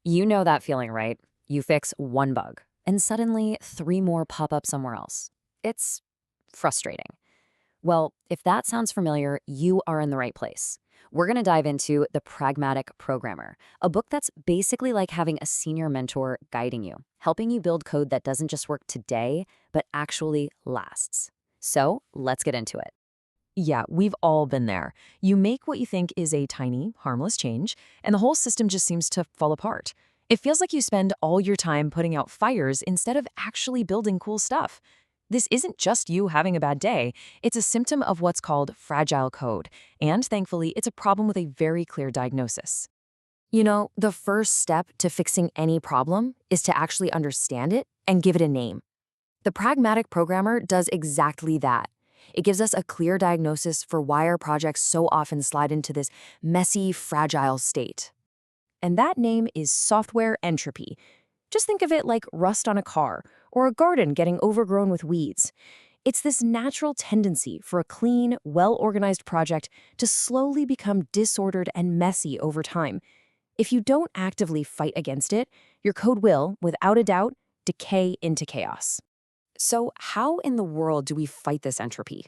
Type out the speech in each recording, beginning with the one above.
You know that feeling, right? You fix one bug, and suddenly three more pop up somewhere else. It's frustrating. Well, if that sounds familiar, you are in the right place. We're going to dive into The Pragmatic Programmer, a book that's basically like having a senior mentor guiding you, helping you build code that doesn't just work today, but actually lasts. So let's get into it. Yeah, we've all been there. You make what you think is a tiny, harmless change, and the whole system just seems to fall apart. It feels like you spend all your time putting out fires instead of actually building cool stuff. This isn't just you having a bad day, it's a symptom of what's called fragile code, and thankfully, it's a problem with a very clear diagnosis. You know, the first step to fixing any problem is to actually understand it and give it a name. The Pragmatic Programmer does exactly that. It gives us a clear diagnosis for why our projects so often slide into this messy, fragile state. And that name is software entropy. Just think of it like rust on a car or a garden getting overgrown with weeds. It's this natural tendency for a clean, well-organized project to slowly become disordered and messy over time. If you don't actively fight against it, your code will, without a doubt, decay into chaos. So, how in the world do we fight this entropy?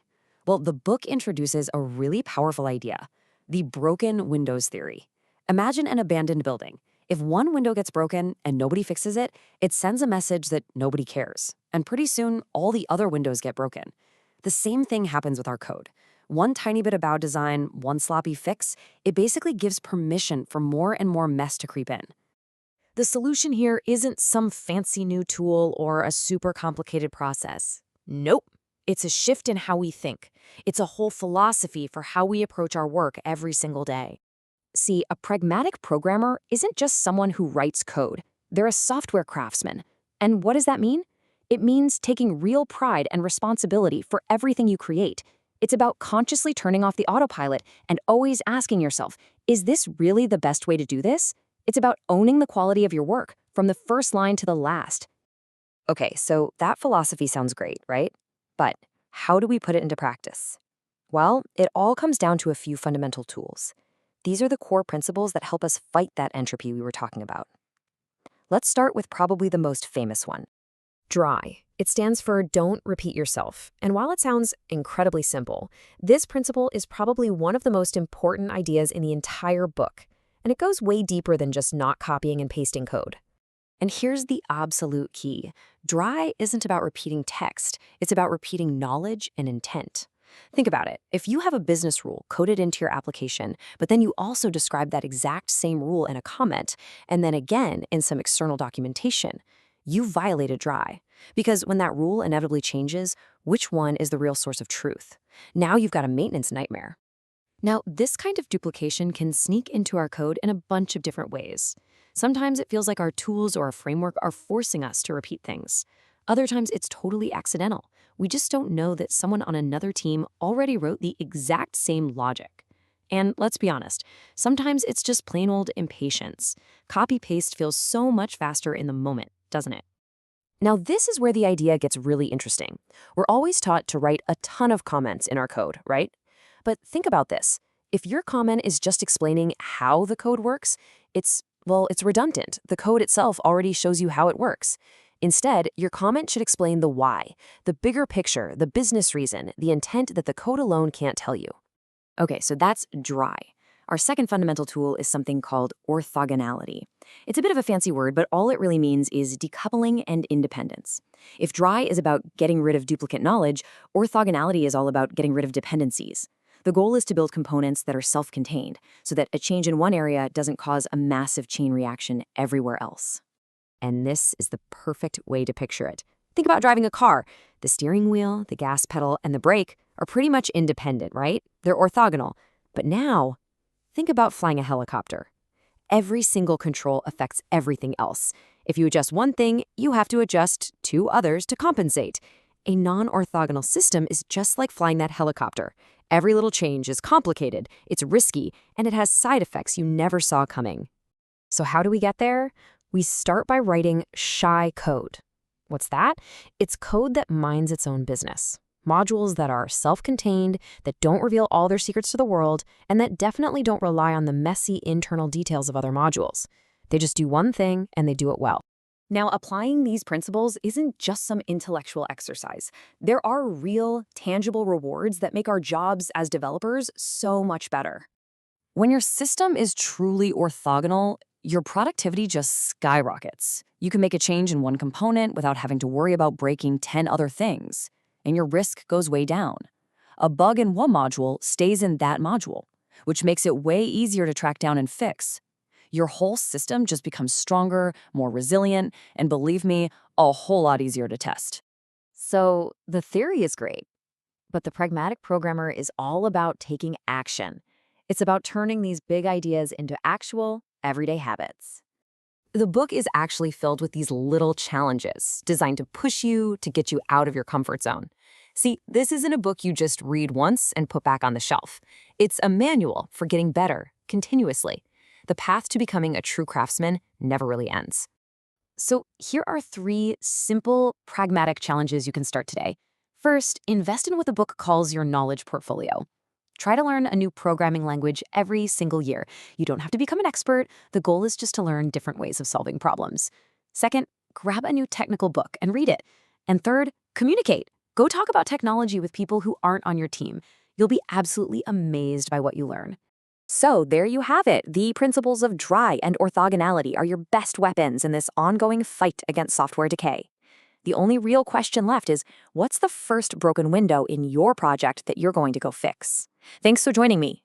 Well, the book introduces a really powerful idea, the broken windows theory. Imagine an abandoned building. If one window gets broken and nobody fixes it, it sends a message that nobody cares. And pretty soon, all the other windows get broken. The same thing happens with our code. One tiny bit of bad design, one sloppy fix, it basically gives permission for more and more mess to creep in. The solution here isn't some fancy new tool or a super complicated process. Nope. It's a shift in how we think. It's a whole philosophy for how we approach our work every single day. See, a pragmatic programmer isn't just someone who writes code. They're a software craftsman. And what does that mean? It means taking real pride and responsibility for everything you create. It's about consciously turning off the autopilot and always asking yourself, is this really the best way to do this? It's about owning the quality of your work, from the first line to the last. Okay, so that philosophy sounds great, right? But how do we put it into practice? Well, it all comes down to a few fundamental tools. These are the core principles that help us fight that entropy we were talking about. Let's start with probably the most famous one. DRY. It stands for Don't Repeat Yourself. And while it sounds incredibly simple, this principle is probably one of the most important ideas in the entire book. And it goes way deeper than just not copying and pasting code. And here's the absolute key. DRY isn't about repeating text. It's about repeating knowledge and intent. Think about it. If you have a business rule coded into your application, but then you also describe that exact same rule in a comment, and then again in some external documentation, you violated DRY. Because when that rule inevitably changes, which one is the real source of truth? Now you've got a maintenance nightmare. Now, this kind of duplication can sneak into our code in a bunch of different ways. Sometimes it feels like our tools or a framework are forcing us to repeat things. Other times it's totally accidental. We just don't know that someone on another team already wrote the exact same logic. And let's be honest, sometimes it's just plain old impatience. Copy-paste feels so much faster in the moment, doesn't it? Now, this is where the idea gets really interesting. We're always taught to write a ton of comments in our code, right? But think about this. If your comment is just explaining how the code works, it's redundant. The code itself already shows you how it works. Instead, your comment should explain the why, the bigger picture, the business reason, the intent that the code alone can't tell you. Okay, so that's DRY. Our second fundamental tool is something called orthogonality. It's a bit of a fancy word, but all it really means is decoupling and independence. If DRY is about getting rid of duplicate knowledge, orthogonality is all about getting rid of dependencies. The goal is to build components that are self-contained, so that a change in one area doesn't cause a massive chain reaction everywhere else. And this is the perfect way to picture it. Think about driving a car. The steering wheel, the gas pedal, and the brake are pretty much independent, right? They're orthogonal. But now, think about flying a helicopter. Every single control affects everything else. If you adjust one thing, you have to adjust two others to compensate. A non-orthogonal system is just like flying that helicopter. Every little change is complicated, it's risky, and it has side effects you never saw coming. So how do we get there? We start by writing shy code. What's that? It's code that minds its own business. Modules that are self-contained, that don't reveal all their secrets to the world, and that definitely don't rely on the messy internal details of other modules. They just do one thing and they do it well. Now, applying these principles isn't just some intellectual exercise. There are real, tangible rewards that make our jobs as developers so much better. When your system is truly orthogonal, your productivity just skyrockets. You can make a change in one component without having to worry about breaking 10 other things, and your risk goes way down. A bug in one module stays in that module, which makes it way easier to track down and fix. Your whole system just becomes stronger, more resilient, and believe me, a whole lot easier to test. So the theory is great, but the pragmatic programmer is all about taking action. It's about turning these big ideas into actual, everyday habits. The book is actually filled with these little challenges designed to push you, to get you out of your comfort zone. See, this isn't a book you just read once and put back on the shelf. It's a manual for getting better continuously. The path to becoming a true craftsman never really ends. So here are 3 simple, pragmatic challenges you can start today. First, invest in what the book calls your knowledge portfolio. Try to learn a new programming language every single year. You don't have to become an expert. The goal is just to learn different ways of solving problems. Second, grab a new technical book and read it. And third, communicate. Go talk about technology with people who aren't on your team. You'll be absolutely amazed by what you learn. So there you have it. The principles of dry and orthogonality are your best weapons in this ongoing fight against software decay. The only real question left is, what's the first broken window in your project that you're going to go fix? Thanks for joining me.